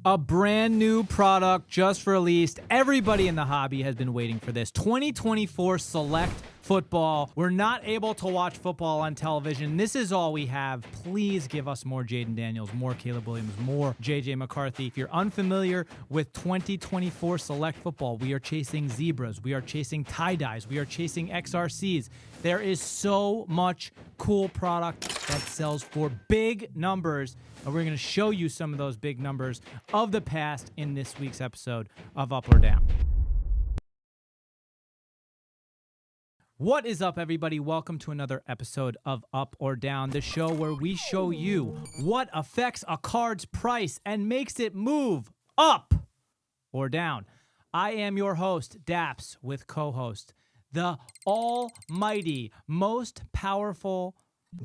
A brand new product just released. Everybody in the hobby has been waiting for this. 2024 Select Football. We're not able to watch football on television. This is all we have. Please give us more Jaden Daniels, more Caleb Williams, more JJ McCarthy. If you're unfamiliar with 2024 Select Football, we are chasing zebras. We are chasing tie-dyes. We are chasing XRCs. There is so much cool product that sells for big numbers. And we're going to show you some of those big numbers of the past in this week's episode of Up or Down. What is up, everybody? Welcome to another episode of Up or Down, the show where we show you what affects a card's price and makes it move up or down. I am your host, Dappz, with co-host, the almighty, most powerful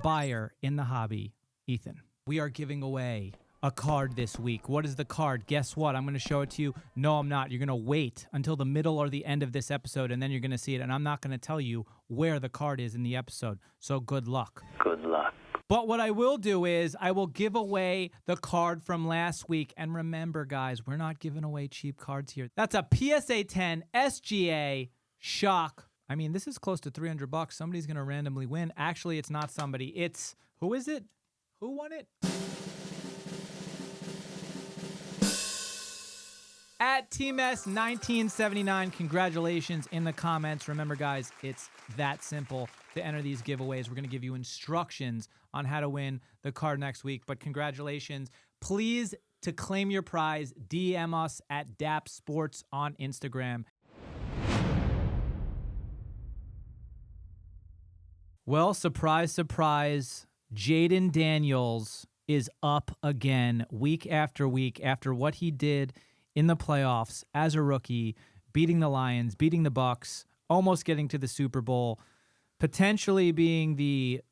buyer in the hobby, Ethan. We are giving away a card this week. What is the card? Guess what? I'm going to show it to you. No, I'm not. You're going to wait until the middle or the end of this episode, and then you're going to see it. And I'm not going to tell you where the card is in the episode. So good luck. Good luck. But what I will do is I will give away the card from last week. And remember, guys, we're not giving away cheap cards here. That's a PSA 10 SGA Shock. I mean, this is close to $300. Somebody's going to randomly win. Actually, it's not somebody. It's, who is it? Who won it? At Team S 1979, congratulations in the comments. Remember, guys, it's that simple to enter these giveaways. We're going to give you instructions on how to win the card next week, but congratulations. Please, to claim your prize, DM us at Dappz Sports on Instagram. Well, surprise, surprise, Jaden Daniels is up again week after week after what he did in the playoffs as a rookie, beating the Lions, beating the Bucks, almost getting to the Super Bowl, potentially being the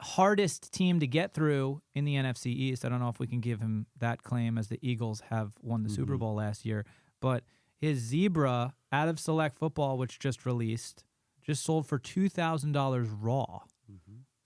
hardest team to get through in the NFC East. I don't know if we can give him that claim as the Eagles have won the Super Bowl last year, but his Zebra out of Select Football, which just released, just sold for $2,000 raw.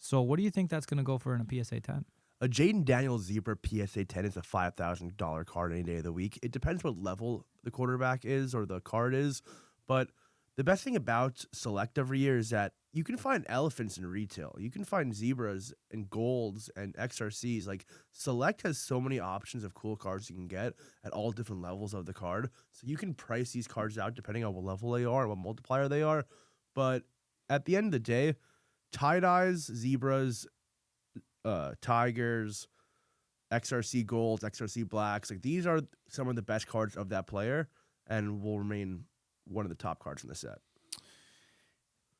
So what do you think that's going to go for in a PSA 10? A Jaden Daniels Zebra PSA 10 is a $5,000 card any day of the week. It depends what level the quarterback is or the card is. But the best thing about Select every year is that you can find elephants in retail. You can find zebras and golds and XRCs. Like, Select has so many options of cool cards you can get at all different levels of the card. So you can price these cards out depending on what level they are and what multiplier they are. But at the end of the day, tie-dyes, zebras, tigers, XRC golds, XRC blacks, like, these are some of the best cards of that player and will remain one of the top cards in the set.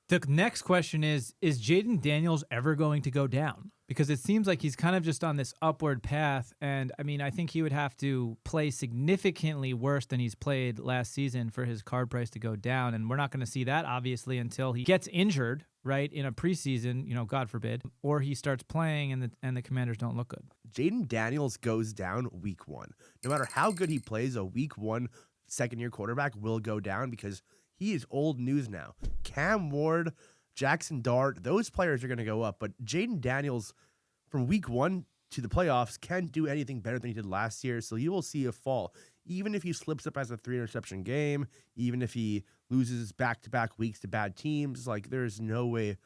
The next question is Jaden Daniels ever going to go down? Because it seems like he's kind of just on this upward path. And, I mean, I think he would have to play significantly worse than he's played last season for his card price to go down. And we're not going to see that, obviously, until he gets injured, right, in a preseason, you know, God forbid, or he starts playing and the Commanders don't look good. Jaden Daniels goes down week one. No matter how good he plays, a week one second-year quarterback will go down because he is old news now. Cam Ward, Jackson Dart, those players are going to go up. But Jaden Daniels, from week one to the playoffs, can't do anything better than he did last year. So you will see a fall. Even if he slips up as a 3-interception game, even if he loses back-to-back weeks to bad teams, like, there's no way,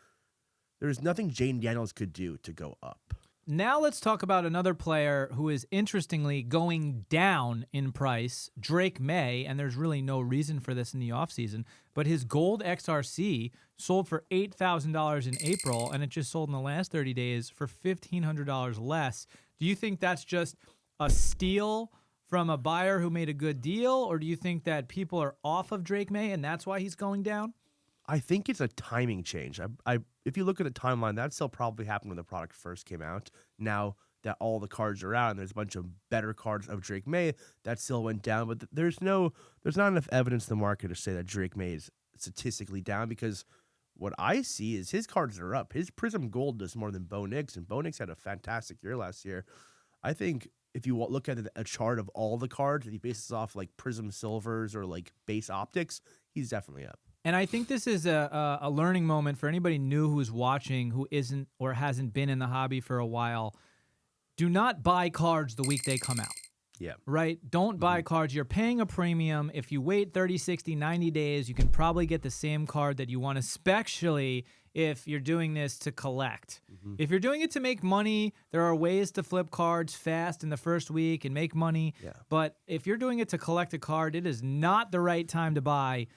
there's nothing Jaden Daniels could do to go up. Now let's talk about another player who is interestingly going down in price, Drake May, and there's really no reason for this in the offseason, but his gold XRC sold for $8,000 in April, and it just sold in the last 30 days for $1,500 less. Do you think that's just a steal from a buyer who made a good deal, or do you think that people are off of Drake May and that's why he's going down? I think it's a timing change. If you look at the timeline, that still probably happened when the product first came out. Now that all the cards are out and there's a bunch of better cards of Drake May, that still went down. But there's not enough evidence in the market to say that Drake May is statistically down, because what I see is his cards are up. His Prism Gold does more than Bo Nix, and Bo Nix had a fantastic year last year. I think if you look at a chart of all the cards that he bases off, like Prism Silvers or like base optics, he's definitely up. And I think this is a learning moment for anybody new who's watching, who isn't or hasn't been in the hobby for a while. Do not buy cards the week they come out. Yeah. Right? Don't buy cards. You're paying a premium. If you wait 30, 60, 90 days, you can probably get the same card that you want, especially if you're doing this to collect. If you're doing it to make money, there are ways to flip cards fast in the first week and make money. Yeah. But if you're doing it to collect a card, it is not the right time to buy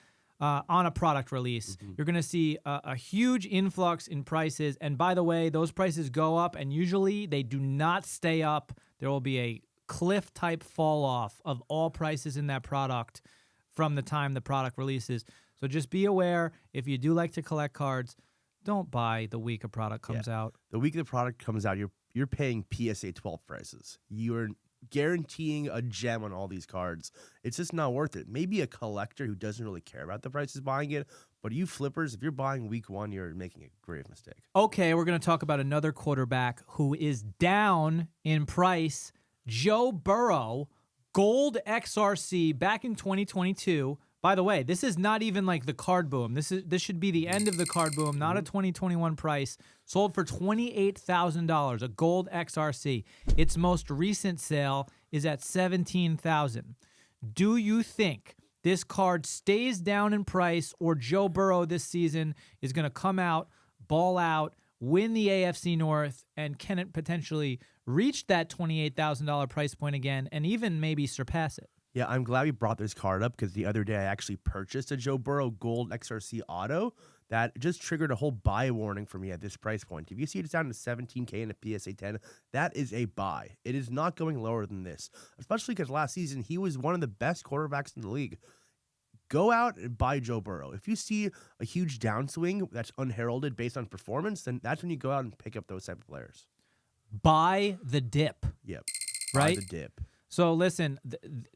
on a product release. You're going to see a huge influx in prices. And by the way, those prices go up, and usually they do not stay up. There will be a cliff type fall off of all prices in that product from the time the product releases. So just be aware, if you do like to collect cards, don't buy the week a product comes out. The week the product comes out, you're paying PSA 12 prices. You're guaranteeing a gem on all these cards. It's just not worth it. Maybe a collector who doesn't really care about the prices buying it, but you flippers, if you're buying week 1, you're making a grave mistake. Okay, we're going to talk about another quarterback who is down in price. Joe Burrow, gold XRC back in 2022. By the way, this is not even like the card boom. This should be the end of the card boom, not a 2021 price. Sold for $28,000, a gold XRC. Its most recent sale is at $17,000. Do you think this card stays down in price, or Joe Burrow this season is going to come out, ball out, win the AFC North, and can it potentially reach that $28,000 price point again and even maybe surpass it? Yeah, I'm glad we brought this card up because the other day I actually purchased a Joe Burrow Gold XRC Auto that just triggered a whole buy warning for me at this price point. If you see it's down to $17K in a PSA 10, that is a buy. It is not going lower than this, especially because last season he was one of the best quarterbacks in the league. Go out and buy Joe Burrow. If you see a huge downswing that's unheralded based on performance, then that's when you go out and pick up those type of players. Buy the dip. Yep. Right? Buy the dip. So listen,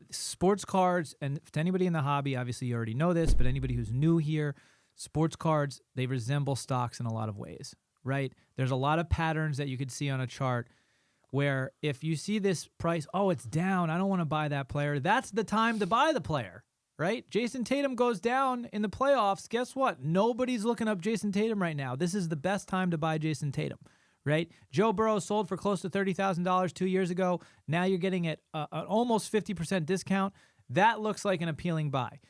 sports cards, and to anybody in the hobby, obviously you already know this, but anybody who's new here, sports cards, they resemble stocks in a lot of ways, right? There's a lot of patterns that you could see on a chart where if you see this price, oh, it's down, I don't want to buy that player, that's the time to buy the player, right? Jason Tatum goes down in the playoffs. Guess what? Nobody's looking up Jason Tatum right now. This is the best time to buy Jason Tatum. Right? Joe Burrow sold for close to $30,000 2 years ago. Now you're getting it an almost 50% discount. That looks like an appealing buy.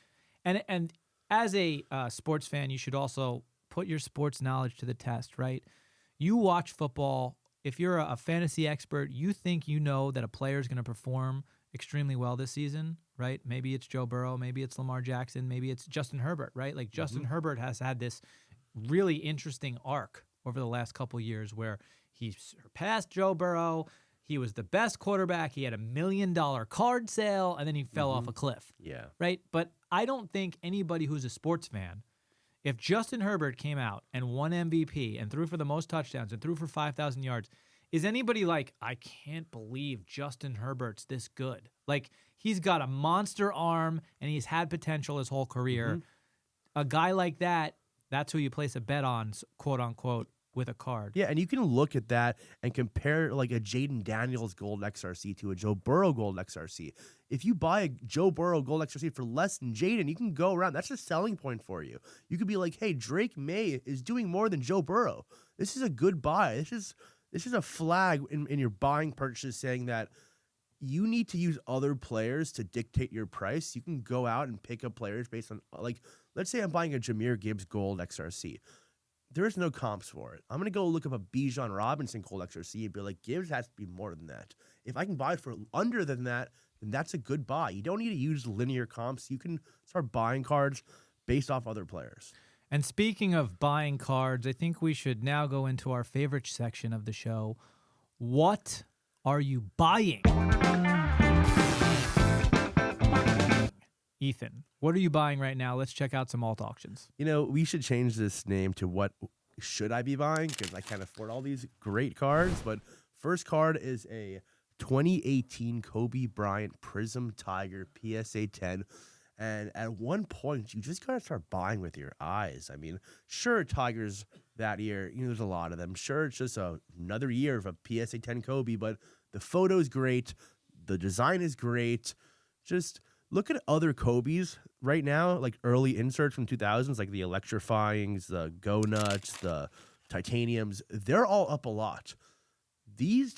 And as a sports fan, you should also put your sports knowledge to the test, right? You watch football. If you're a fantasy expert, you think you know that a player is going to perform extremely well this season, right? Maybe it's Joe Burrow. Maybe it's Lamar Jackson. Maybe it's Justin Herbert, right? Like Justin Herbert has had this really interesting arc over the last couple of years where he surpassed Joe Burrow. He was the best quarterback. He had $1 million card sale, and then he fell off a cliff. Yeah. Right? But I don't think anybody who's a sports fan, if Justin Herbert came out and won MVP and threw for the most touchdowns and threw for 5,000 yards, is anybody like, I can't believe Justin Herbert's this good? Like, he's got a monster arm, and he's had potential his whole career. A guy like that, that's who you place a bet on, quote unquote, with a card. Yeah, and you can look at that and compare like a Jaden Daniels Gold XRC to a Joe Burrow Gold XRC. If you buy a Joe Burrow Gold XRC for less than Jaden, you can go around. That's a selling point for you. You could be like, hey, Drake May is doing more than Joe Burrow. This is a good buy. This is a flag in your buying purchase saying that you need to use other players to dictate your price. You can go out and pick up players based on, like, let's say I'm buying a Jahmyr Gibbs Gold XRC. There is no comps for it. I'm going to go look up a Bijan Robinson Gold XRC and be like, Gibbs has to be more than that. If I can buy it for under than that, then that's a good buy. You don't need to use linear comps. You can start buying cards based off other players. And speaking of buying cards, I think we should now go into our favorite section of the show. What are you buying? Ethan, what are you buying right now? Let's check out some alt auctions. You know, we should change this name to what should I be buying, because I can't afford all these great cards. But first card is a 2018 Kobe Bryant Prism Tiger PSA 10. And at one point, you just got to start buying with your eyes. I mean, sure, Tigers that year, you know, there's a lot of them. Sure, it's just another year of a PSA 10 Kobe, but the photo is great. The design is great. Just look at other Kobe's right now, like early inserts from 2000s, like the Electrifyings, the Go Nuts, the Titaniums. They're all up a lot. These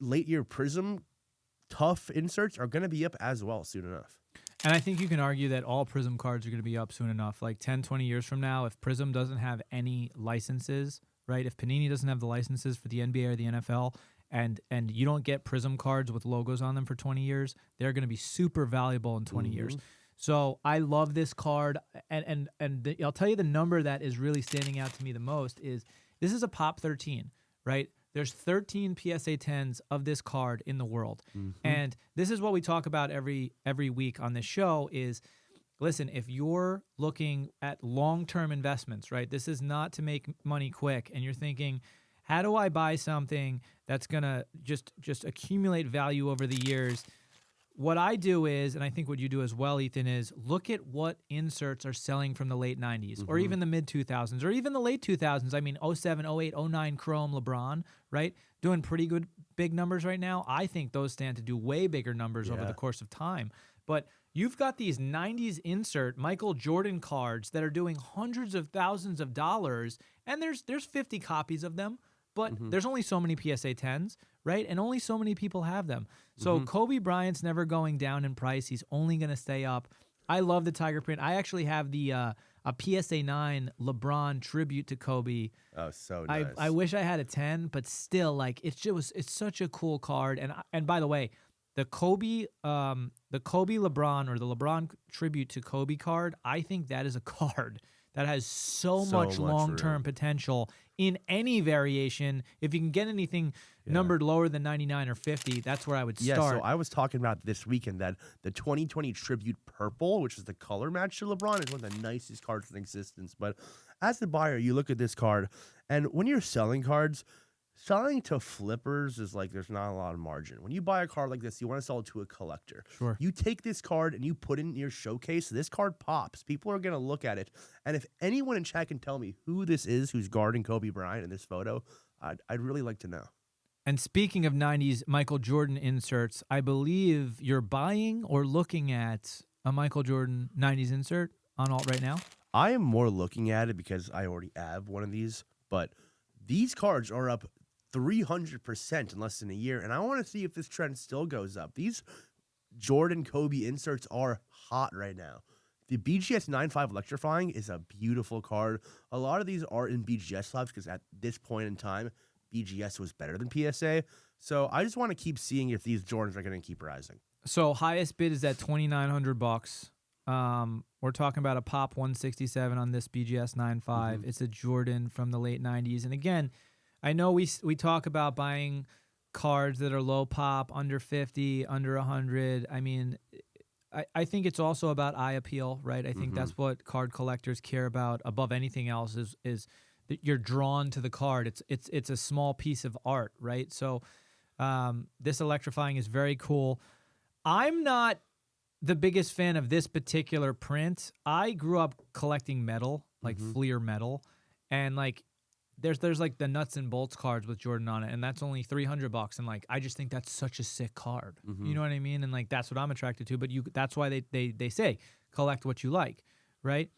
late year Prism tough inserts are going to be up as well soon enough. And I think you can argue that all Prism cards are going to be up soon enough. Like 10, 20 years from now, if Prism doesn't have any licenses, right? If Panini doesn't have the licenses for the NBA or the NFL, and you don't get Prism cards with logos on them for 20 years, they're going to be super valuable in 20 years. So I love this card. And I'll tell you the number that is really standing out to me the most is this is a Pop 13, right? There's 13 PSA 10s of this card in the world. And this is what we talk about every week on this show is, listen, if you're looking at long-term investments, right? This is not to make money quick. And you're thinking, how do I buy something that's going to just accumulate value over the years? What I do is, and I think what you do as well, Ethan, is look at what inserts are selling from the late 90s or even the mid 2000s or even the late 2000s. I mean, 07, 08, 09 Chrome LeBron, right? Doing pretty good big numbers right now. I think those stand to do way bigger numbers over the course of time. But you've got these 90s insert Michael Jordan cards that are doing hundreds of thousands of dollars, and there's 50 copies of them. But there's only so many PSA 10s, right? And only so many people have them. So Kobe Bryant's never going down in price. He's only going to stay up. I love the tiger print. I actually have the a PSA 9 LeBron tribute to Kobe. Oh, so nice. I wish I had a 10, but still, like it's such a cool card. And by the way, the Kobe LeBron or the LeBron tribute to Kobe card, I think that is a card that has so much long-term potential in any variation. If you can get anything numbered lower than 99 or 50, that's where I would start. Yeah, so I was talking about this weekend that the 2020 Tribute Purple, which is the color match to LeBron, is one of the nicest cards in existence. But as the buyer, you look at this card, and when you're selling cards, selling to flippers is like there's not a lot of margin. When you buy a card like this, you want to sell it to a collector. Sure. You take this card and you put it in your showcase, this card pops. People are going to look at it. And if anyone in chat can tell me who this is who's guarding Kobe Bryant in this photo, I'd really like to know. And speaking of 90s Michael Jordan inserts, I believe you're buying or looking at a Michael Jordan 90s insert on alt right now? I am more looking at it because I already have one of these, but these cards are up 300% in less than a year, and I want to see if this trend still goes up. These Jordan Kobe inserts are hot right now. The BGS 9.5 Electrifying is a beautiful card. A lot of these are in BGS slabs because at this point in time, BGS was better than PSA. So I just want to keep seeing if these Jordans are going to keep rising. So highest bid is at $2,900. We're talking about a Pop 167 on this BGS 9.5. It's a Jordan from the late 90s, and again, I know we talk about buying cards that are low pop, under 50, under 100. I mean, I think it's also about eye appeal, right? I think that's what card collectors care about above anything else is that you're drawn to the card. It's a small piece of art, right? So this Electrifying is very cool. I'm not the biggest fan of this particular print. I grew up collecting metal, like Fleer metal, and like there's like the nuts and bolts cards with Jordan on it, and that's only $300. And like I just think that's such a sick card. You know what I mean? And like that's what I'm attracted to. But that's why they say collect what you like, right?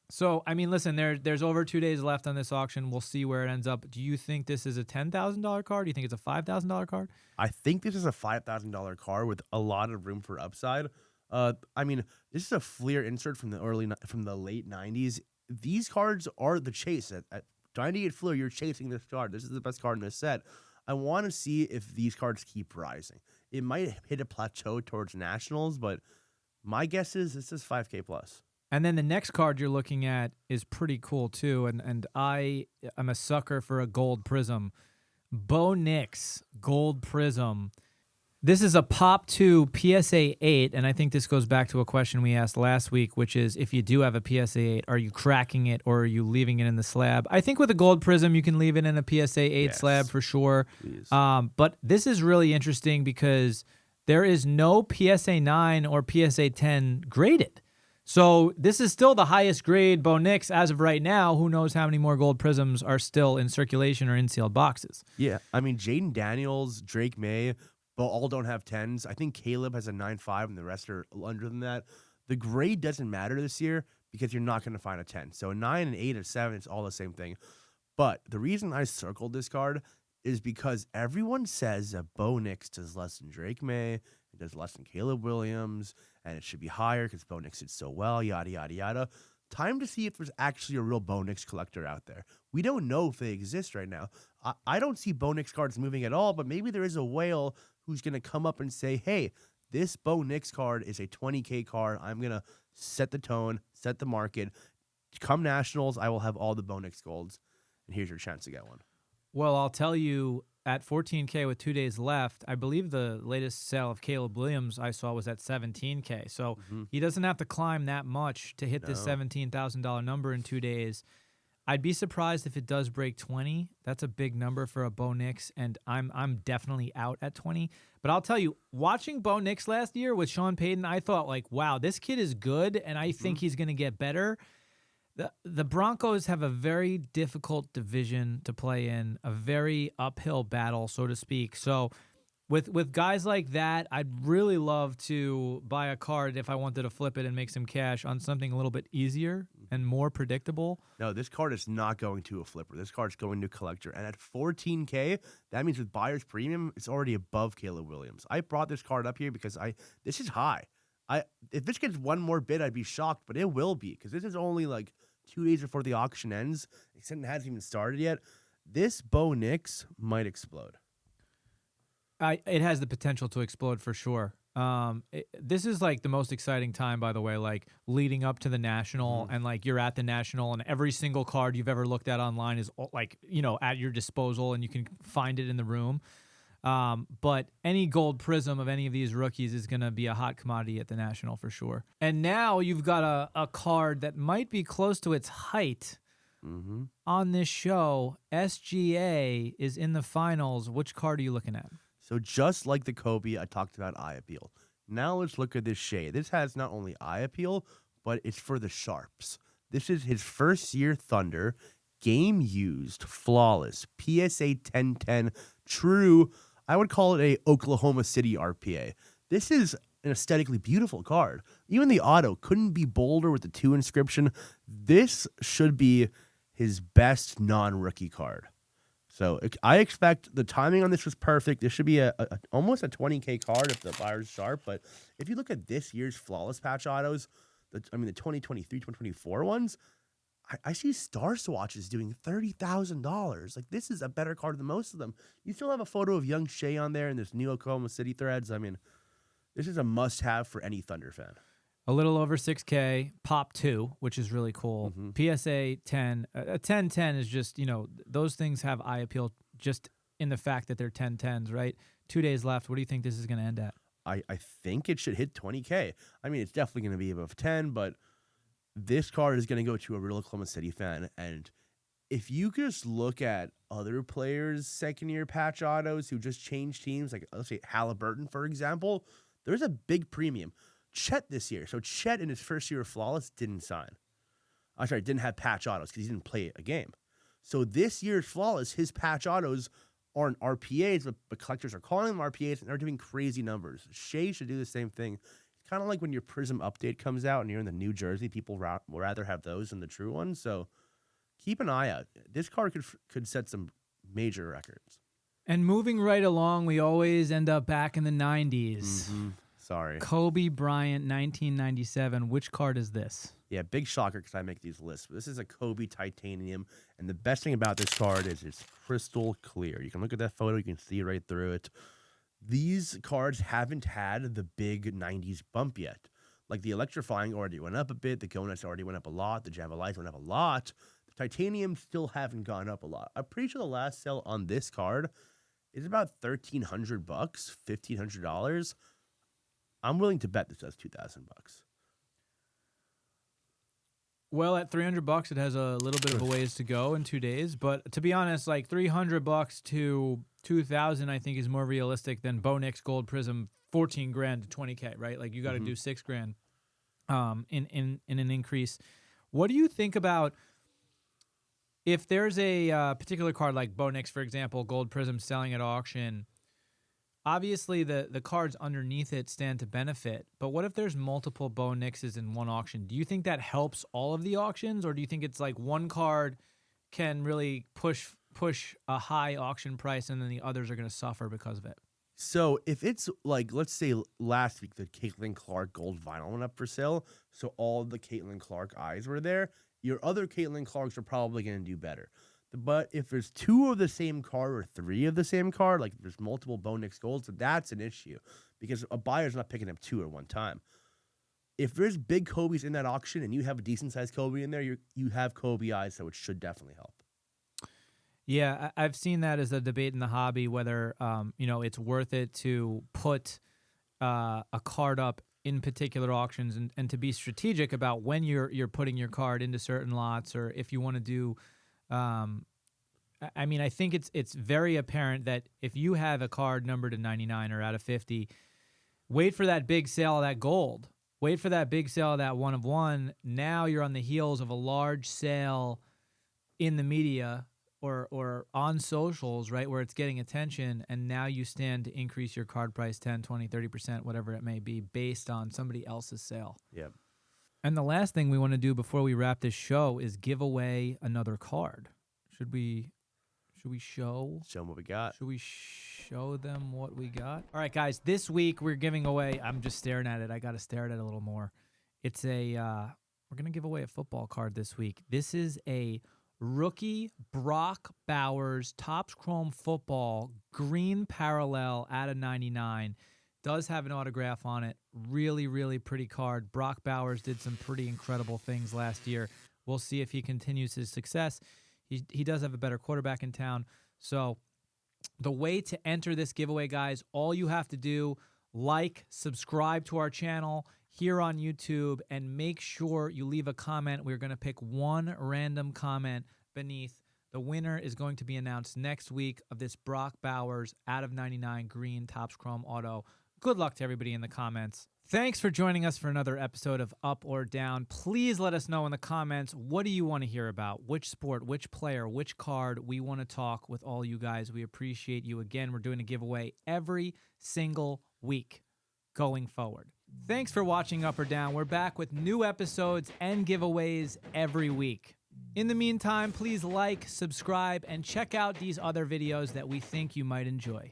So I mean, listen, there's over 2 days left on this auction. We'll see where it ends up. Do you think this is a $10,000 card? Do you think it's a $5,000 card? I think this is a $5,000 card with a lot of room for upside. I mean, this is a Fleer insert from the late 90s. These cards are the chase at 98 Fleer. You're chasing this card. This is the best card in this set. I want to see if these cards keep rising. It might hit a plateau towards Nationals, but my guess is this is 5K plus. And then the next card you're looking at is pretty cool too, and I am a sucker for a gold prism. Bo Nix gold prism. This is a Pop 2 PSA 8, and I think this goes back to a question we asked last week, which is if you do have a PSA 8, are you cracking it or are you leaving it in the slab? I think with a gold prism, you can leave it in a PSA 8 slab for sure. But this is really interesting because there is no PSA 9 or PSA 10 graded. So this is still the highest grade Bo Nix as of right now. Who knows how many more gold prisms are still in circulation or in sealed boxes? Yeah, I mean, Jaden Daniels, Drake May, but all don't have 10s. I think Caleb has a 9.5 and the rest are under than that. The grade doesn't matter this year because you're not going to find a 10. So a 9, and 8, and 7, it's all the same thing. But the reason I circled this card is because everyone says that Bo Nix does less than Drake May It does less than Caleb Williams, and it should be higher because Bo Nix did so well, yada, yada, yada. Time to see if there's actually a real Bo Nix collector out there. We don't know if they exist right now. I don't see Bo Nix cards moving at all, but maybe there is a whale who's going to come up and say, hey, this Bo Nix card is a 20K card. I'm going to set the tone, set the market. Come Nationals, I will have all the Bo Nix golds, and here's your chance to get one. Well, I'll tell you, at 14K with 2 days left, I believe the latest sale of Caleb Williams I saw was at 17K. So he doesn't have to climb that much to hit this $17,000 number in 2 days. I'd be surprised if it does break 20. That's a big number for a Bo Nix, and I'm definitely out at 20. But I'll tell you, watching Bo Nix last year with Sean Payton, I thought, like, wow, this kid is good, and I think he's going to get better. The Broncos have a very difficult division to play in, a very uphill battle, so to speak. So with guys like that, I'd really love to buy a card if I wanted to flip it and make some cash on something a little bit easier and more predictable. No, this card is not going to a flipper. This card's going to a collector. And at 14K, that means with buyer's premium, it's already above Caleb Williams. I brought this card up here because this is high. If this gets one more bid, I'd be shocked, but it will be because this is only like 2 days before the auction ends. It hasn't even started yet. This Bo Nix might explode. It has the potential to explode for sure. This is like the most exciting time, by the way, like leading up to the National, and like you're at the National, and every single card you've ever looked at online is like, at your disposal, and you can find it in the room. But any gold prism of any of these rookies is going to be a hot commodity at the National for sure. And now you've got a card that might be close to its height on this show. SGA is in the finals. Which card are you looking at? So just like the Kobe, I talked about eye appeal. Now let's look at this shade. This has not only eye appeal, but it's for the sharps. This is his first year Thunder, game used, flawless, PSA 1010, true. I would call it a Oklahoma City RPA. This is an aesthetically beautiful card. Even the auto couldn't be bolder with the 2 inscription. This should be his best non-rookie card. So I expect the timing on this was perfect. This should be almost a 20K card if the buyer's sharp. But if you look at this year's flawless patch autos, the 2023, 2024 ones, I see Star Swatches doing $30,000. Like, this is a better card than most of them. You still have a photo of young Shea on there and there's new Oklahoma City threads. I mean, this is a must-have for any Thunder fan. A little over 6K, Pop 2, which is really cool. PSA 10. A 1010 is just, those things have eye appeal just in the fact that they're 1010s, right? 2 days left. What do you think this is going to end at? I think it should hit 20K. I mean, it's definitely going to be above 10, but this card is going to go to a real Oklahoma City fan. And if you just look at other players' second-year patch autos who just changed teams, like let's say Halliburton, for example, there's a big premium. Chet this year. So Chet in his first year of flawless didn't sign. Didn't have patch autos because he didn't play a game. So this year's flawless, his patch autos aren't RPAs, but collectors are calling them RPAs, and they're doing crazy numbers. Shea should do the same thing. It's kind of like when your Prism update comes out and you're in the New Jersey, people rather have those than the true ones. So keep an eye out. This card could set some major records. And moving right along, we always end up back in the 90s. Sorry. Kobe Bryant, 1997. Which card is this? Yeah, big shocker because I make these lists. But this is a Kobe Titanium, and the best thing about this card is it's crystal clear. You can look at that photo, you can see right through it. These cards haven't had the big 90s bump yet. Like the Electrifying already went up a bit, the Gonuts already went up a lot, the Javelites went up a lot. The Titanium still haven't gone up a lot. I'm pretty sure the last sale on this card is about $1,300, $1,500. I'm willing to bet this does $2,000. Well, at $300, it has a little bit of a ways to go in 2 days. But to be honest, like $300 to $2,000, I think is more realistic than Bo Nix Gold Prism, $14,000 to $20K, right? Like you got to do $6,000 in an increase. What do you think about if there's a particular card like Bo Nix, for example, Gold Prism selling at auction? Obviously, the cards underneath it stand to benefit, but what if there's multiple Bo Nixes in one auction? Do you think that helps all of the auctions, or do you think it's like one card can really push a high auction price and then the others are going to suffer because of it? So if it's like, let's say last week, the Caitlin Clark gold vinyl went up for sale. So all the Caitlin Clark eyes were there. Your other Caitlin Clarks are probably going to do better. But if there's 2 of the same card or 3 of the same card, like there's multiple Bo Nix golds, so that's an issue because a buyer's not picking up 2 at one time. If there's big Kobe's in that auction and you have a decent sized Kobe in there, you have Kobe eyes, so it should definitely help. Yeah, I've seen that as a debate in the hobby whether it's worth it to put a card up in particular auctions and to be strategic about when you're putting your card into certain lots, or if you want to do. I think it's very apparent that if you have a card numbered to 99 or out of 50, wait for that big sale of that gold. Wait for that big sale of that 1 of 1. Now you're on the heels of a large sale in the media or on socials, right, where it's getting attention, and now you stand to increase your card price 10, 20, 30%, whatever it may be, based on somebody else's sale. Yep. And the last thing we want to do before we wrap this show is give away another card. Should we show them what we got? Should we show them what we got? All right, guys, this week we're giving away, I'm just staring at it. I got to stare at it a little more. It's we're going to give away a football card this week. This is a rookie Brock Bowers Topps Chrome football green parallel out of 99. Does have an autograph on it. Really, really pretty card. Brock Bowers did some pretty incredible things last year. We'll see if he continues his success. He does have a better quarterback in town. So the way to enter this giveaway, guys, all you have to do, subscribe to our channel here on YouTube, and make sure you leave a comment. We're going to pick one random comment beneath. The winner is going to be announced next week of this Brock Bowers out of 99 green Topps Chrome auto. Good luck to everybody in the comments. Thanks for joining us for another episode of Up or Down. Please let us know in the comments, what do you want to hear about? Which sport, which player, which card? We want to talk with all you guys. We appreciate you. Again, we're doing a giveaway every single week going forward. Thanks for watching Up or Down. We're back with new episodes and giveaways every week. In the meantime, please subscribe, and check out these other videos that we think you might enjoy.